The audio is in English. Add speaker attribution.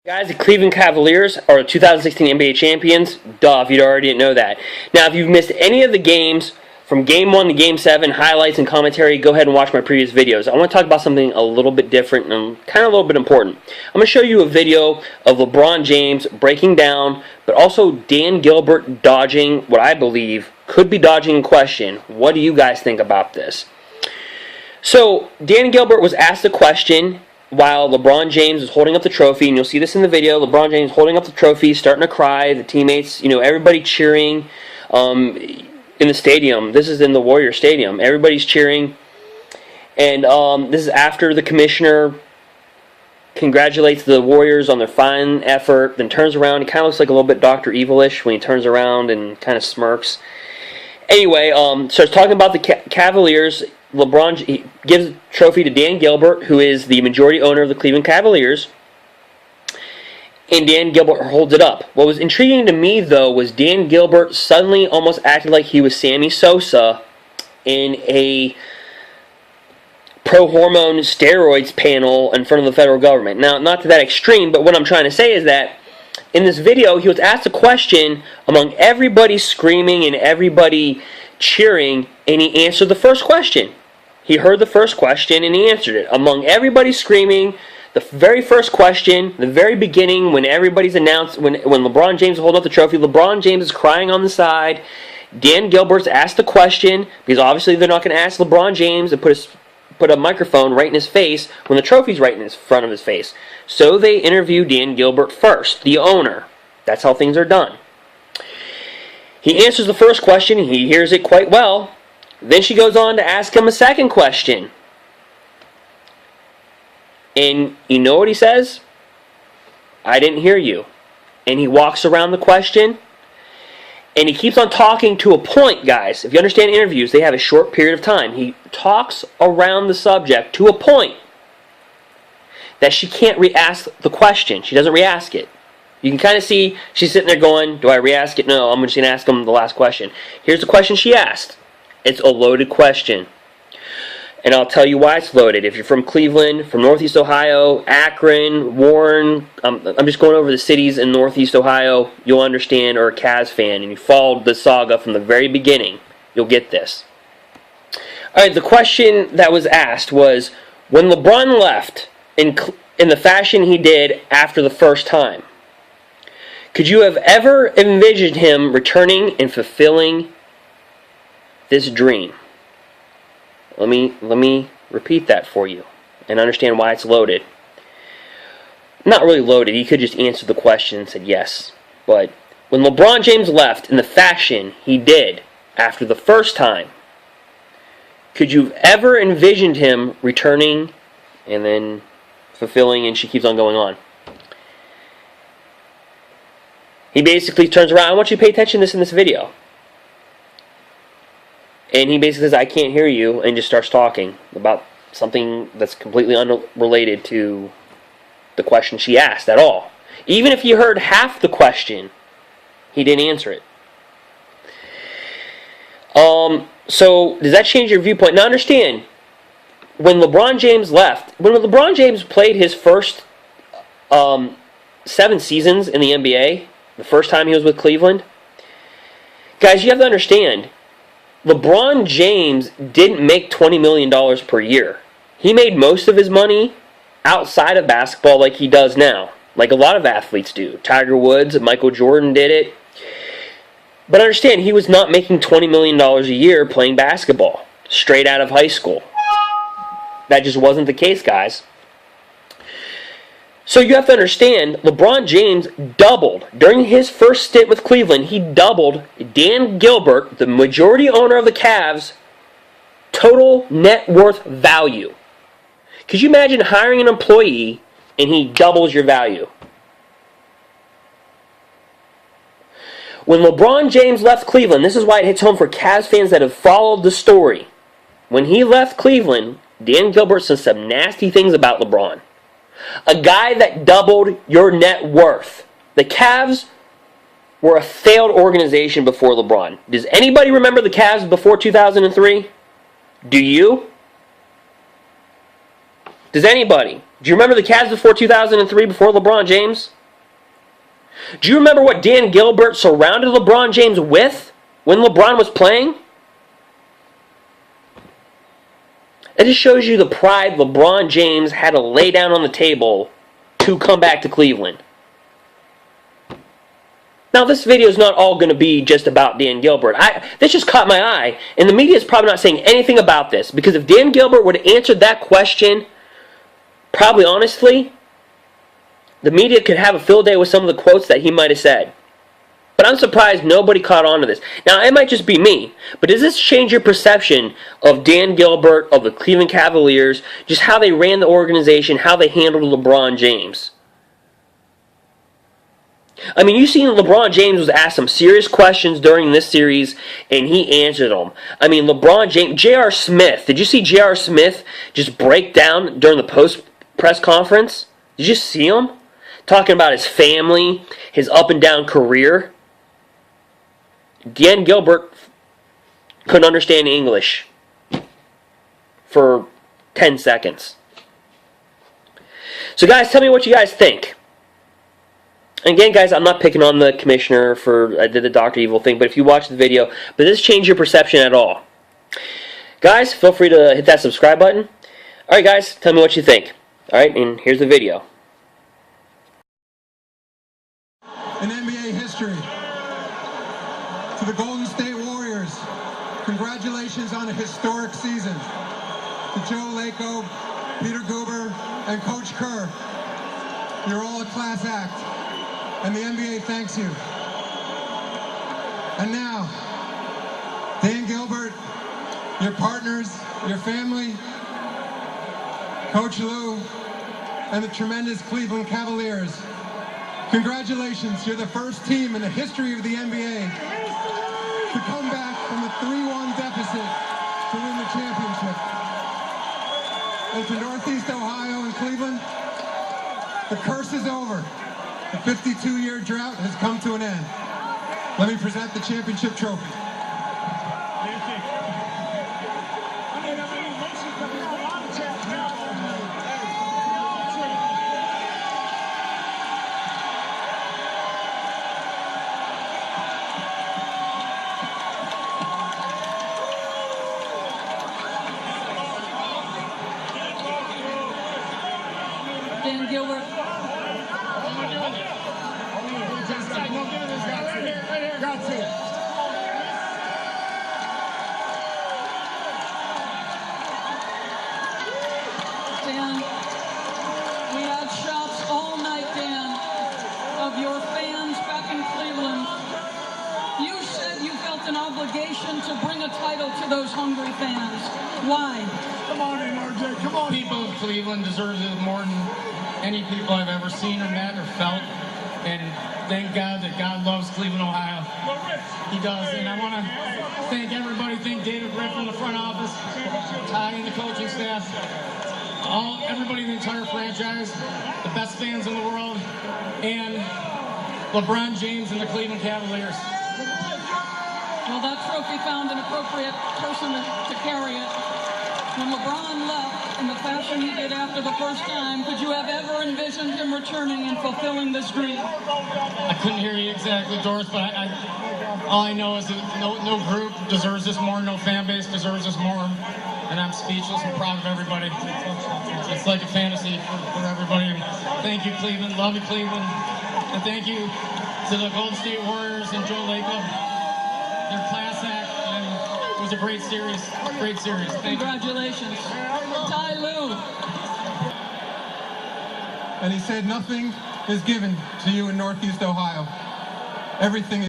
Speaker 1: Guys, the Cleveland Cavaliers are 2016 NBA champions. Duh, if you already didn't know that. Now, if you've missed any of the games from Game 1 to Game 7, highlights and commentary, go ahead and watch my previous videos. I want to talk about something a little bit different and kind of a little bit important. I'm going to show you a video of LeBron James breaking down, but also Dan Gilbert dodging what I believe could be dodging a question. What do you guys think about this? So, Dan Gilbert was asked a question while LeBron James is holding up the trophy, and you'll see this in the video. LeBron James holding up the trophy, starting to cry. The teammates, everybody cheering in the stadium. This is in the Warrior Stadium. Everybody's cheering. And this is after the commissioner congratulates the Warriors on their fine effort, then turns around. He kind of looks like a little bit Dr. Evil-ish when he turns around and kind of smirks. Anyway, starts talking about the Cavaliers. LeBron gives the trophy to Dan Gilbert, who is the majority owner of the Cleveland Cavaliers, and Dan Gilbert holds it up. What was intriguing to me, though, was Dan Gilbert suddenly almost acted like he was Sammy Sosa in a pro-hormone steroids panel in front of the federal government. Now, not to that extreme, but what I'm trying to say is that in this video, he was asked a question among everybody screaming and everybody cheering, and he answered the first question. He heard the first question and he answered it. Among everybody screaming, the very first question, the very beginning, when everybody's announced, when LeBron James is holding up the trophy, LeBron James is crying on the side. Dan Gilbert's asked the question, because obviously they're not going to ask LeBron James to put a microphone right in his face when the trophy's right in front of his face. So they interview Dan Gilbert first, the owner. That's how things are done. He answers the first question. He hears it quite well. Then she goes on to ask him a second question. And you know what he says? I didn't hear you. And he walks around the question. And he keeps on talking to a point, guys. If you understand interviews, they have a short period of time. He talks around the subject to a point that she can't re-ask the question. She doesn't re-ask it. You can kind of see she's sitting there going, do I re-ask it? No, I'm just going to ask him the last question. Here's the question she asked. It's a loaded question. And I'll tell you why it's loaded. If you're from Cleveland, from Northeast Ohio, Akron, Warren, I'm just going over the cities in Northeast Ohio, you'll understand, or a Cavs fan, and you followed the saga from the very beginning, you'll get this. Alright, the question that was asked was, when LeBron left in the fashion he did after the first time, could you have ever envisioned him returning and fulfilling this dream? Let me repeat that for you and understand why it's loaded. Not really loaded. He could just answer the question and said yes. But when LeBron James left in the fashion he did after the first time, could you have ever envisioned him returning and then fulfilling, and she keeps on going on. He basically turns around. I want you to pay attention to this in this video. And he basically says, I can't hear you, and just starts talking about something that's completely unrelated to the question she asked at all. Even if you heard half the question, he didn't answer it. So, does that change your viewpoint? Now, understand, when LeBron James left, when LeBron James played his first 7 seasons in the NBA, the first time he was with Cleveland, guys, you have to understand, LeBron James didn't make $20 million per year. He made most of his money outside of basketball like he does now, like a lot of athletes do. Tiger Woods, Michael Jordan did it. But understand, he was not making $20 million a year playing basketball, straight out of high school. That just wasn't the case, guys. So you have to understand, LeBron James doubled. During his first stint with Cleveland, he doubled Dan Gilbert, the majority owner of the Cavs, total net worth value. Could you imagine hiring an employee and he doubles your value? When LeBron James left Cleveland, this is why it hits home for Cavs fans that have followed the story. When he left Cleveland, Dan Gilbert said some nasty things about LeBron. A guy that doubled your net worth. The Cavs were a failed organization before LeBron. Does anybody remember the Cavs before 2003? Do you? Does anybody? Do you remember the Cavs before 2003, before LeBron James? Do you remember what Dan Gilbert surrounded LeBron James with when LeBron was playing? It just shows you the pride LeBron James had to lay down on the table to come back to Cleveland. Now, this video is not all going to be just about Dan Gilbert. This just caught my eye, and the media is probably not saying anything about this, because if Dan Gilbert would have answered that question, probably honestly, the media could have a field day with some of the quotes that he might have said. But I'm surprised nobody caught on to this. Now, it might just be me, but does this change your perception of Dan Gilbert, of the Cleveland Cavaliers, just how they ran the organization, how they handled LeBron James? I mean, you've seen LeBron James was asked some serious questions during this series, and he answered them. I mean, LeBron James, J.R. Smith, did you see J.R. Smith just break down during the post-press conference? Did you see him? Talking about his family, his up and down career. Dan Gilbert couldn't understand English for 10 seconds. So guys, tell me what you guys think. And again, guys, I'm not picking on the commissioner for I did the Dr. Evil thing, but if you watch the video, but does this change your perception at all? Guys, feel free to hit that subscribe button. Alright guys, tell me what you think. Alright, and here's the video.
Speaker 2: In NBA history, to the Golden State Warriors, congratulations on a historic season. To Joe Lacob, Peter Guber, and Coach Kerr, you're all a class act, and the NBA thanks you. And now, Dan Gilbert, your partners, your family, Coach Lou, and the tremendous Cleveland Cavaliers. Congratulations, you're the first team in the history of the NBA to come back from a 3-1 deficit to win the championship. And to Northeast Ohio and Cleveland, the curse is over. The 52-year drought has come to an end. Let me present the championship trophy.
Speaker 3: Dan Gilbert. Dan, we had shouts all night, Dan, of your fans back in Cleveland. You said you felt an obligation to bring a title to those hungry fans. Why?
Speaker 4: Come on in, RJ. Come on. People of Cleveland deserve it more than any people I've ever seen or met or felt. And thank God that God loves Cleveland, Ohio. He does. And I want to thank everybody. Thank David Britt from the front office, Ty and the coaching staff, everybody in the entire franchise, the best fans in the world, and LeBron James and the Cleveland Cavaliers.
Speaker 3: Well, that trophy found an appropriate person to carry it. When LeBron left in the fashion he did after the first time, could you have ever envisioned him returning and fulfilling this dream?
Speaker 4: I couldn't hear you exactly, Doris, but all I know is that no group deserves this more, no fan base deserves this more, and I'm speechless and proud of everybody. It's like a fantasy for everybody. Thank you, Cleveland. Love you, Cleveland. And thank you to the Golden State Warriors and Joe Lacob. Their class act, and it was a great series. Great series.
Speaker 3: Congratulations. Ty Lue.
Speaker 2: And he said, nothing is given to you in Northeast Ohio. Everything is